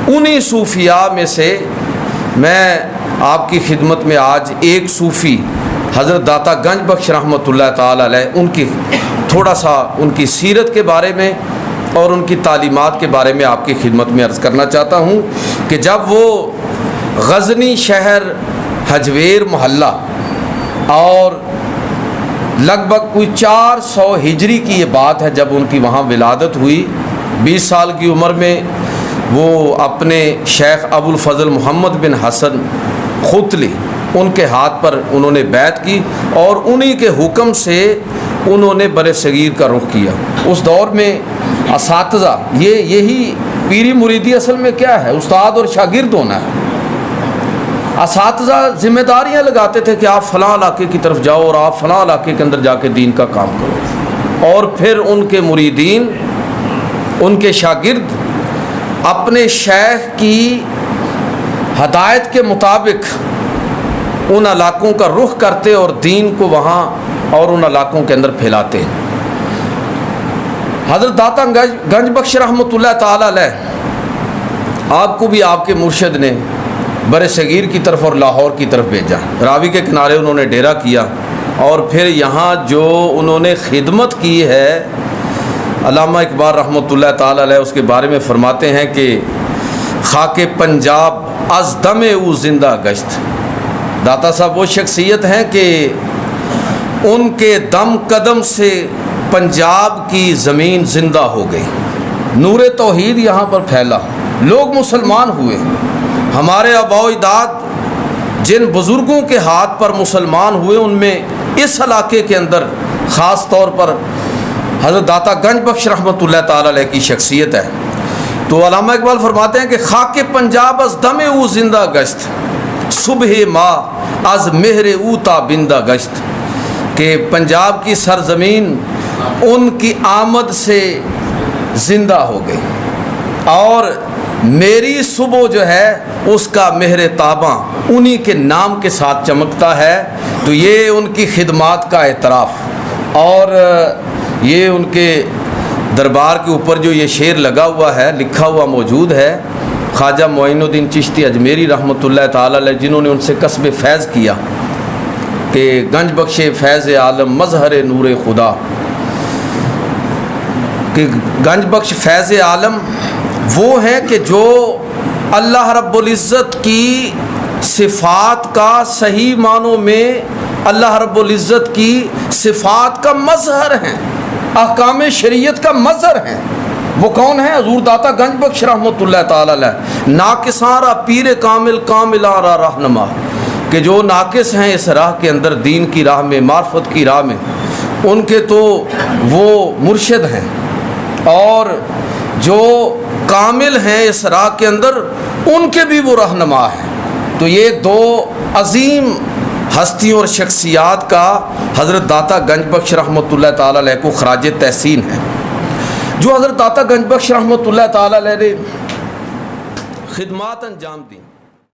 انہی صوفیاء میں سے میں آپ کی خدمت میں آج ایک صوفی حضرت داتا گنج بخش رحمۃ اللہ تعالیٰ علیہ ان کی تھوڑا سا ان کی سیرت کے بارے میں اور ان کی تعلیمات کے بارے میں آپ کی خدمت میں عرض کرنا چاہتا ہوں کہ جب وہ غزنی شہر حجویر محلہ اور لگ بھگ کوئی 400 ہجری کی یہ بات ہے جب ان کی وہاں ولادت ہوئی، 20 سال کی عمر میں وہ اپنے شیخ ابو الفضل محمد بن حسن خوتلی ان کے ہاتھ پر انہوں نے بیعت کی اور انہی کے حکم سے انہوں نے بر صغیر کا رخ کیا۔ اس دور میں اساتذہ یہی پیری مریدی اصل میں کیا ہے، استاد اور شاگرد ہونا ہے۔ اساتذہ ذمہ داریاں لگاتے تھے کہ آپ فلاں علاقے کی طرف جاؤ اور آپ فلاں علاقے کے اندر جا کے دین کا کام کرو، اور پھر ان کے مریدین ان کے شاگرد اپنے شیخ کی ہدایت کے مطابق ان علاقوں کا رخ کرتے اور دین کو وہاں اور ان علاقوں کے اندر پھیلاتے۔ حضرت داتا گنج بخش رحمۃ اللہ تعالیٰ علیہ آپ کو بھی آپ کے مرشد نے بر صغیر کی طرف اور لاہور کی طرف بھیجا، راوی کے کنارے انہوں نے ڈیرا کیا، اور پھر یہاں جو انہوں نے خدمت کی ہے، علامہ اقبال رحمۃ اللہ تعالیٰ علیہ اس کے بارے میں فرماتے ہیں کہ خاک پنجاب از دم او زندہ گشت۔ داتا صاحب وہ شخصیت ہیں کہ ان کے دم قدم سے پنجاب کی زمین زندہ ہو گئی، نور توحید یہاں پر پھیلا، لوگ مسلمان ہوئے۔ ہمارے آباء و اجداد جن بزرگوں کے ہاتھ پر مسلمان ہوئے ان میں اس علاقے کے اندر خاص طور پر حضرت داتا گنج بخش رحمۃ اللہ تعالیٰ علیہ کی شخصیت ہے۔ تو علامہ اقبال فرماتے ہیں کہ خاک پنجاب از دم او زندہ گشت، صبح ماہ از مہر او تابندہ گشت، کہ پنجاب کی سرزمین ان کی آمد سے زندہ ہو گئی اور میری صبح جو ہے اس کا مہر تاباں انہی کے نام کے ساتھ چمکتا ہے۔ تو یہ ان کی خدمات کا اعتراف، اور یہ ان کے دربار کے اوپر جو یہ شعر لگا ہوا ہے، لکھا ہوا موجود ہے، خواجہ معین الدین چشتی اجمیری رحمۃ اللہ تعالیٰ علیہ جنہوں نے ان سے کسب فیض کیا کہ گنج بخش فیض عالم مظہر نور خدا، کہ گنج بخش فیض عالم وہ ہیں کہ جو اللہ رب العزت کی صفات کا صحیح معنوں میں اللہ رب العزت کی صفات کا مظہر ہیں، احکام شریعت کا مظہر ہیں۔ وہ کون ہیں؟ حضور داتا گنج بخش رحمۃ اللہ تعالیٰ علیہ، ناقصارا پیر کامل کاملارا رہنما، کہ جو ناقص ہیں اس راہ کے اندر، دین کی راہ میں، معرفت کی راہ میں، ان کے تو وہ مرشد ہیں، اور جو کامل ہیں اس راہ کے اندر ان کے بھی وہ رہنما ہیں۔ تو یہ دو عظیم ہستیوں اور شخصیات کا حضرت داتا گنج بخش رحمۃ اللہ تعالیٰ علیہ کو خراج تحسین ہے۔ جو حضرت داتا گنج بخش رحمۃ اللہ تعالیٰ علیہ نے خدمات انجام دی،